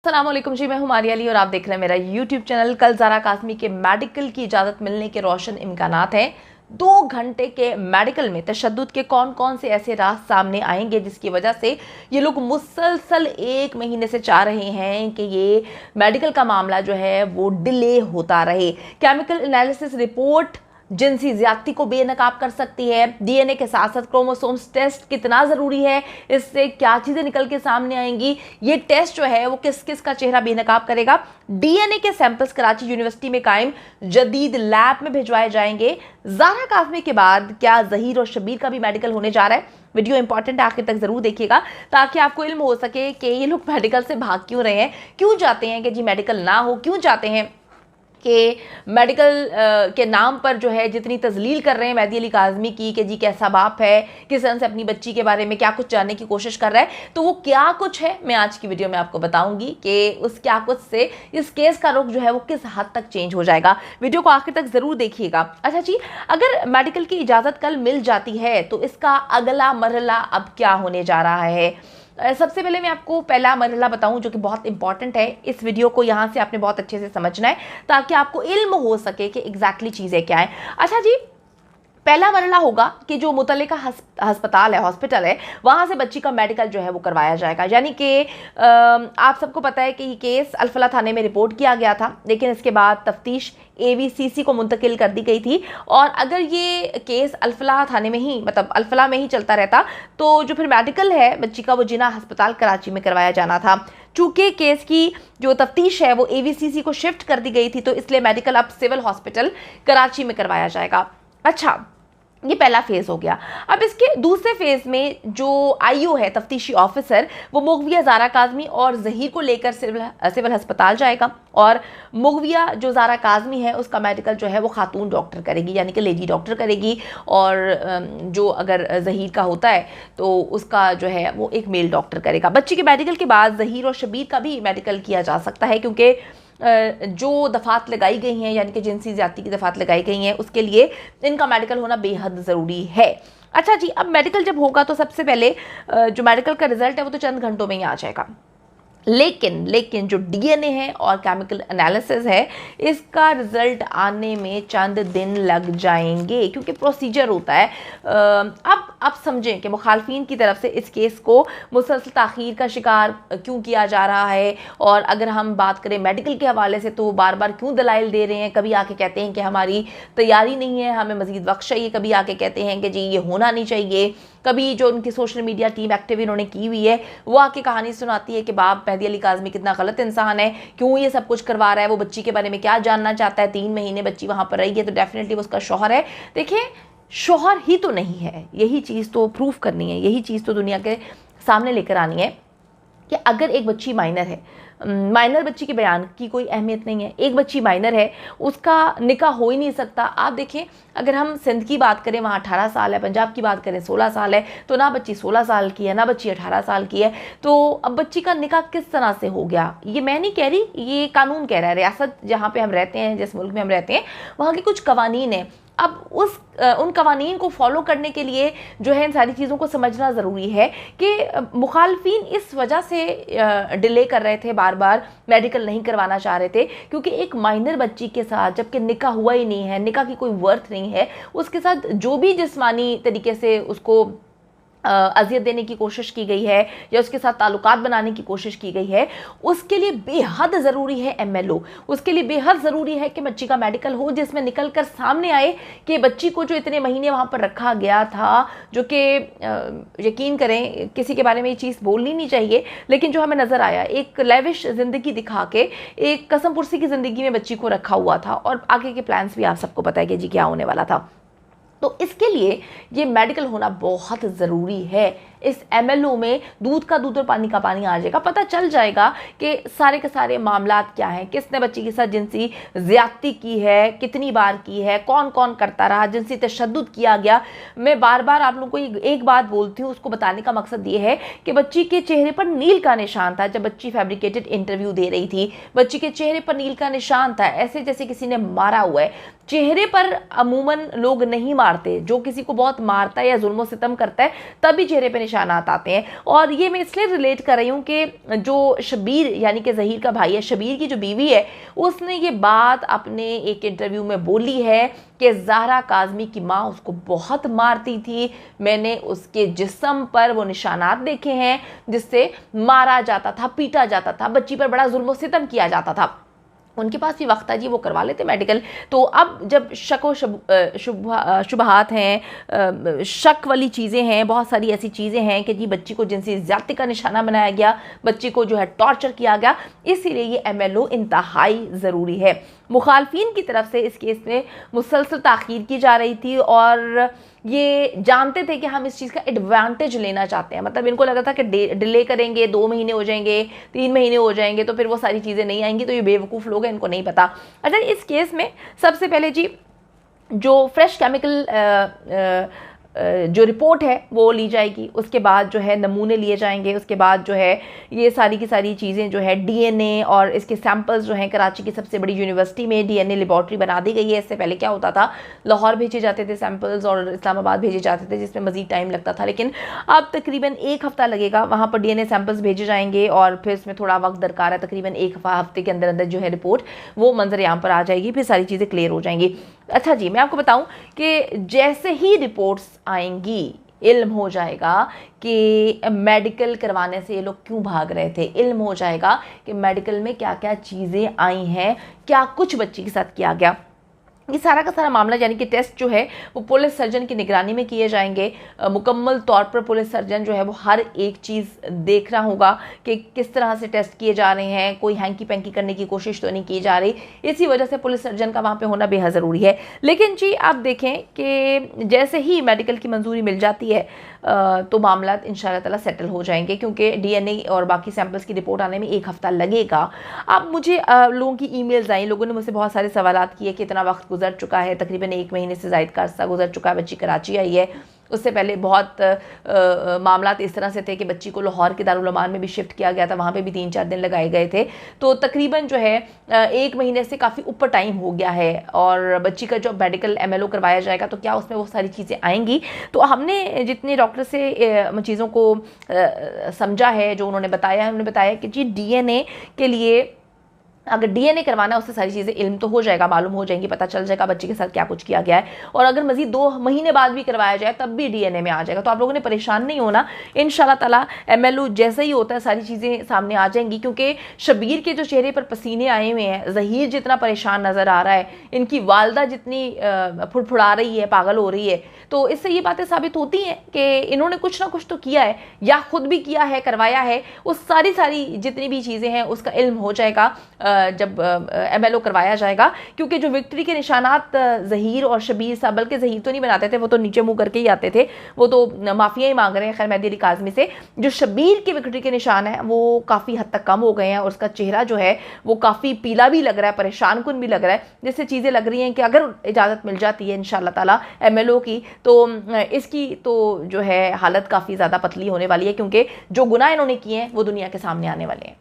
अस्सलामुअलैकुम जी, मैं हूं मारिया अली और आप देख रहे हैं मेरा यूट्यूब चैनल। कल ज़ारा काज़मी के मेडिकल की इजाज़त मिलने के रोशन इम्कानात हैं। 2 घंटे के मेडिकल में तशद्दुद के कौन कौन से ऐसे राज सामने आएंगे जिसकी वजह से ये लोग मुसलसल 1 महीने से चाह रहे हैं कि ये मेडिकल का मामला जो है वो डिले होता रहे। केमिकल एनालिसिस रिपोर्ट जिनसी ज्यादती को बेनकाब कर सकती है। डीएनए के साथ साथ क्रोमोसोम्स टेस्ट कितना ज़रूरी है, इससे क्या चीज़ें निकल के सामने आएंगी, ये टेस्ट जो है वो किस किस का चेहरा बेनकाब करेगा। डीएनए के सैंपल्स कराची यूनिवर्सिटी में कायम जदीद लैब में भिजवाए जाएंगे। ज़ारा काज़मी के बाद क्या ज़हीर और शबीर का भी मेडिकल होने जा रहा है। वीडियो इंपॉर्टेंट है, आखिर तक जरूर देखिएगा ताकि आपको इल्म हो सके कि ये लोग मेडिकल से भाग क्यों रहे हैं, क्यों चाहते हैं कि जी मेडिकल ना हो, क्यों चाहते हैं कि मेडिकल के नाम पर जो है जितनी तजलील कर रहे हैं मेहदी अली काज़मी की कि जी कैसा बाप है, किस तरह से अपनी बच्ची के बारे में क्या कुछ जानने की कोशिश कर रहा है। तो वो क्या कुछ है मैं आज की वीडियो में आपको बताऊंगी कि उस क्या कुछ से इस केस का रुख जो है वो किस हद तक चेंज हो जाएगा। वीडियो को आखिर तक ज़रूर देखिएगा। अच्छा जी, अगर मेडिकल की इजाज़त कल मिल जाती है तो इसका अगला मरहला अब क्या होने जा रहा है। सबसे पहले मैं आपको पहला मरहला बताऊं जो कि बहुत इंपॉर्टेंट है। इस वीडियो को यहाँ से आपने बहुत अच्छे से समझना है ताकि आपको इल्म हो सके कि एग्जैक्टली चीज़ें क्या है। अच्छा जी, पहला मरहला होगा कि जो मुतल्लिका हस्पताल है, हॉस्पिटल है, वहाँ से बच्ची का मेडिकल जो है वो करवाया जाएगा। यानी कि आप सबको पता है कि ये केस अल-फलाह थाने में रिपोर्ट किया गया था, लेकिन इसके बाद तफ्तीश AVCC को मुंतकिल कर दी गई थी। और अगर ये केस अल-फलाह थाने में ही मतलब अल-फलाह में ही चलता रहता तो जो फिर मेडिकल है बच्ची का वो जिना अस्पताल कराची में करवाया जाना था। चूँकि केस की जो तफ्तीश है वो AVCC को शिफ्ट कर दी गई थी तो इसलिए मेडिकल अब सिविल हॉस्पिटल कराची में करवाया जाएगा। अच्छा, ये पहला फेज़ हो गया। अब इसके दूसरे फेज़ में जो IO है, तफ्तीशी ऑफिसर, वो मुगविया ज़ारा काज़मी और ज़हीर को लेकर सिविल अस्पताल जाएगा और मुगविया जो ज़ारा काज़मी है उसका मेडिकल जो है वो खातून डॉक्टर करेगी, यानी कि लेडी डॉक्टर करेगी। और जो अगर ज़हीर का होता है तो उसका जो है वो एक मेल डॉक्टर करेगा। बच्ची के मेडिकल के बाद ज़हीर और शबीर का भी मेडिकल किया जा सकता है क्योंकि जो दफ़ात लगाई गई हैं यानी कि जिनसी ज़्यादती की दफ़ात लगाई गई हैं उसके लिए इनका मेडिकल होना बेहद ज़रूरी है। अच्छा जी, अब मेडिकल जब होगा तो सबसे पहले जो मेडिकल का रिज़ल्ट है वो तो चंद घंटों में ही आ जाएगा, लेकिन जो डीएनए है और केमिकल एनालिसिस है इसका रिज़ल्ट आने में चंद दिन लग जाएंगे क्योंकि प्रोसीजर होता है। अब समझें कि मुखालफिन की तरफ से इस केस को मुसलसल ताख़ीर का शिकार क्यों किया जा रहा है। और अगर हम बात करें मेडिकल के हवाले से तो बार बार क्यों दलाइल दे रहे हैं। कभी आके कहते हैं कि हमारी तैयारी नहीं है, हमें मज़ीद वक्त चाहिए, कभी आके कहते हैं कि जी ये होना नहीं चाहिए। कभी जो उनकी सोशल मीडिया टीम एक्टिव इन्होंने की हुई है वो आके कहानी सुनाती है कि बाप मेहदी अली काज़मी कितना गलत इंसान है, क्यों ये सब कुछ करवा रहा है, वो बच्ची के बारे में क्या जानना चाहता है। 3 महीने बच्ची वहाँ पर रही है तो डेफिनेटली वो उसका शौहर है। देखिए, शौहर ही तो नहीं है, यही चीज़ तो प्रूफ करनी है, यही चीज़ तो दुनिया के सामने लेकर आनी है कि अगर एक बच्ची माइनर है, माइनर बच्ची के बयान की कोई अहमियत नहीं है। एक बच्ची माइनर है, उसका निकाह हो ही नहीं सकता। आप देखें, अगर हम सिंध की बात करें वहाँ 18 साल है, पंजाब की बात करें 16 साल है, तो ना बच्ची 16 साल की है ना बच्ची 18 साल की है। तो अब बच्ची का निकाह किस तरह से हो गया, ये मैं नहीं कह रही, ये कानून कह रहा है। रियासत जहाँ पे हम रहते हैं, जिस मुल्क में हम रहते हैं, वहाँ के कुछ कवानीन हैं। अब उन कवानीन को फॉलो करने के लिए जो है इन सारी चीज़ों को समझना ज़रूरी है कि मुखालफिन इस वजह से डिले कर रहे थे, बार बार मेडिकल नहीं करवाना चाह रहे थे क्योंकि एक माइनर बच्ची के साथ, जबकि निकाह हुआ ही नहीं है, निकाह की कोई वर्थ नहीं है, उसके साथ जो भी जिस्मानी तरीके से उसको अजियत देने की कोशिश की गई है या उसके साथ ताल्लुकात बनाने की कोशिश की गई है, उसके लिए बेहद ज़रूरी है MLO। उसके लिए बेहद ज़रूरी है कि बच्ची का मेडिकल हो जिसमें निकल कर सामने आए कि बच्ची को जो इतने महीने वहाँ पर रखा गया था, जो कि यकीन करें किसी के बारे में ये चीज़ बोलनी नहीं चाहिए, लेकिन जो हमें नज़र आया एक लेविश ज़िंदगी दिखा के एक कसम पुरसी की ज़िंदगी में बच्ची को रखा हुआ था और आगे के प्लान्स भी आप सबको पता है कि जी क्या होने वाला था। तो इसके लिए ये मेडिकल होना बहुत ज़रूरी है। इस MLO में दूध का दूध और पानी का पानी आ जाएगा, पता चल जाएगा कि सारे के सारे मामलात क्या हैं, किसने बच्ची के साथ जिनसी ज़्यादती की है, कितनी बार की है, कौन कौन करता रहा, जिनसी तशद्दुद किया गया। मैं बार बार आप लोगों को एक बात बोलती हूँ, उसको बताने का मकसद ये है कि बच्ची के चेहरे पर नील का निशान था। जब बच्ची फैब्रिकेटेड इंटरव्यू दे रही थी, बच्ची के चेहरे पर नील का निशान था, ऐसे जैसे किसी ने मारा हुआ है। चेहरे पर अमूमन लोग नहीं मारते, जो किसी को बहुत मारता है या जुल्म सितम करता है तभी चेहरे पर निशानात आते हैं। और ये मैं इसलिए रिलेट कर रही हूँ कि जो शबीर यानी कि ज़हीर का भाई है, शबीर की जो बीवी है, उसने ये बात अपने एक इंटरव्यू में बोली है कि ज़हरा काज़मी की माँ उसको बहुत मारती थी, मैंने उसके जिस्म पर वो निशानात देखे हैं जिससे मारा जाता था, पीटा जाता था, बच्ची पर बड़ा जुल्म सितम किया जाता था। उनके पास भी वक्त था जी, वो करवा लेते मेडिकल। तो अब जब शक व शुबहात हैं, शक वाली चीज़ें हैं, बहुत सारी ऐसी चीज़ें हैं कि जी बच्ची को जिनसी ज़्यादती का निशाना बनाया गया, बच्ची को जो है टॉर्चर किया गया, इसीलिए ये MLO इंतहाई ज़रूरी है। मुखालफिन की तरफ से इस केस में मुसलसल ताख़ीर की जा रही थी और ये जानते थे कि हम इस चीज़ का एडवांटेज लेना चाहते हैं। मतलब इनको लगा था कि डिले करेंगे, 2 महीने हो जाएंगे, 3 महीने हो जाएंगे, तो फिर वो सारी चीज़ें नहीं आएंगी, तो ये बेवकूफ़ लोग हैं, इनको नहीं पता। अच्छा, इस केस में सबसे पहले जी जो फ्रेश केमिकल जो रिपोर्ट है वो ली जाएगी, उसके बाद जो है नमूने लिए जाएंगे, उसके बाद जो है ये सारी की सारी चीज़ें जो है DNA और इसके सैंपल्स जो हैं, कराची की सबसे बड़ी यूनिवर्सिटी में DNA लेबॉर्ट्री बना दी गई है। इससे पहले क्या होता था, लाहौर भेजे जाते थे सैंपल्स और इस्लामाबाद भेजे जाते थे, जिसमें मज़ीद टाइम लगता था, लेकिन अब तकरीबन 1 हफ़्ता लगेगा, वहाँ पर DNA सैंपल्स भेजे जाएंगे और फिर इसमें थोड़ा वक्त दरकार है, तकरीबन 1 हफ़्ते के अंदर अंदर जो है रिपोर्ट वो मंजर-ए-आम पर आ जाएगी, फिर सारी चीज़ें क्लियर हो जाएंगी। अच्छा जी, मैं आपको बताऊं कि जैसे ही रिपोर्ट्स आएंगी इल्म हो जाएगा कि मेडिकल करवाने से ये लोग क्यों भाग रहे थे, इल्म हो जाएगा कि मेडिकल में क्या क्या चीज़ें आई हैं, क्या कुछ बच्ची के साथ किया गया। ये सारा का सारा मामला यानी कि टेस्ट जो है वो पुलिस सर्जन की निगरानी में किए जाएंगे। मुकम्मल तौर पर पुलिस सर्जन जो है वो हर एक चीज़ देख रहा होगा कि किस तरह से टेस्ट किए जा रहे हैं, कोई हैंकी पैंकी करने की कोशिश तो नहीं की जा रही। इसी वजह से पुलिस सर्जन का वहाँ पे होना बेहद ज़रूरी है। लेकिन जी आप देखें कि जैसे ही मेडिकल की मंजूरी मिल जाती है तो मामला इंशाअल्लाह ताला सेटल हो जाएंगे, क्योंकि DNA और बाकी सैंपल्स की रिपोर्ट आने में 1 हफ़्ता लगेगा। अब मुझे लोगों की ईमेल्स आई, लोगों ने मुझसे बहुत सारे सवालात किए कि इतना वक्त गुजर चुका है, तकरीबन 1 महीने से ज़ायद का अरसा गुजर चुका है, बच्ची कराची आई है, उससे पहले बहुत मामलात इस तरह से थे कि बच्ची को लाहौर के दारुल अमान में भी शिफ्ट किया गया था, वहाँ पे भी 3-4 दिन लगाए गए थे, तो तकरीबन जो है 1 महीने से काफ़ी ऊपर टाइम हो गया है। और बच्ची का जो मेडिकल MLO करवाया जाएगा तो क्या उसमें वो सारी चीज़ें आएंगी। तो हमने जितने डॉक्टर से चीज़ों को समझा है, जो उन्होंने बताया है, उन्होंने बताया कि जी DNA के लिए अगर DNA करवाना है उससे सारी चीज़ें इल्म तो हो जाएगा, मालूम हो जाएंगी, पता चल जाएगा बच्चे के साथ क्या कुछ किया गया है। और अगर मज़ीद 2 महीने बाद भी करवाया जाए तब भी DNA में आ जाएगा। तो आप लोगों ने परेशान नहीं होना, इंशाल्लाह ताला MLO जैसे ही होता है सारी चीज़ें सामने आ जाएंगी। क्योंकि शबीर के जो चेहरे पर पसीने आए हुए हैं, ज़हीर जितना परेशान नज़र आ रहा है, इनकी वालदा जितनी फुड़फुड़ा रही है, पागल हो रही है, तो इससे ये बातें साबित होती हैं कि इन्होंने कुछ ना कुछ तो किया है, या खुद भी किया है, करवाया है। उस सारी जितनी भी चीज़ें हैं उसका इल्म हो जाएगा जब MLO करवाया जाएगा। क्योंकि जो विक्ट्री के निशानात ज़हीर और शबीर साहब, बल्कि ज़हीर तो नहीं बनाते थे, वो तो नीचे मुंह करके ही आते थे, वो तो माफिया ही मांग रहे हैं खैर मेहदी अली काज़मी से। जो शबीर के विक्ट्री के निशान हैं वो काफ़ी हद तक कम हो गए हैं और उसका चेहरा जो है वो काफ़ी पीला भी लग रहा है, परेशान कुन भी लग रहा है, जिससे चीज़ें लग रही हैं कि अगर इजाज़त मिल जाती है इंशाअल्लाह ताला MLO की, तो इसकी तो जो है हालत काफ़ी ज़्यादा पतली होने वाली है, क्योंकि जो गुनाह इन्होंने किए हैं वो दुनिया के सामने आने वाले हैं।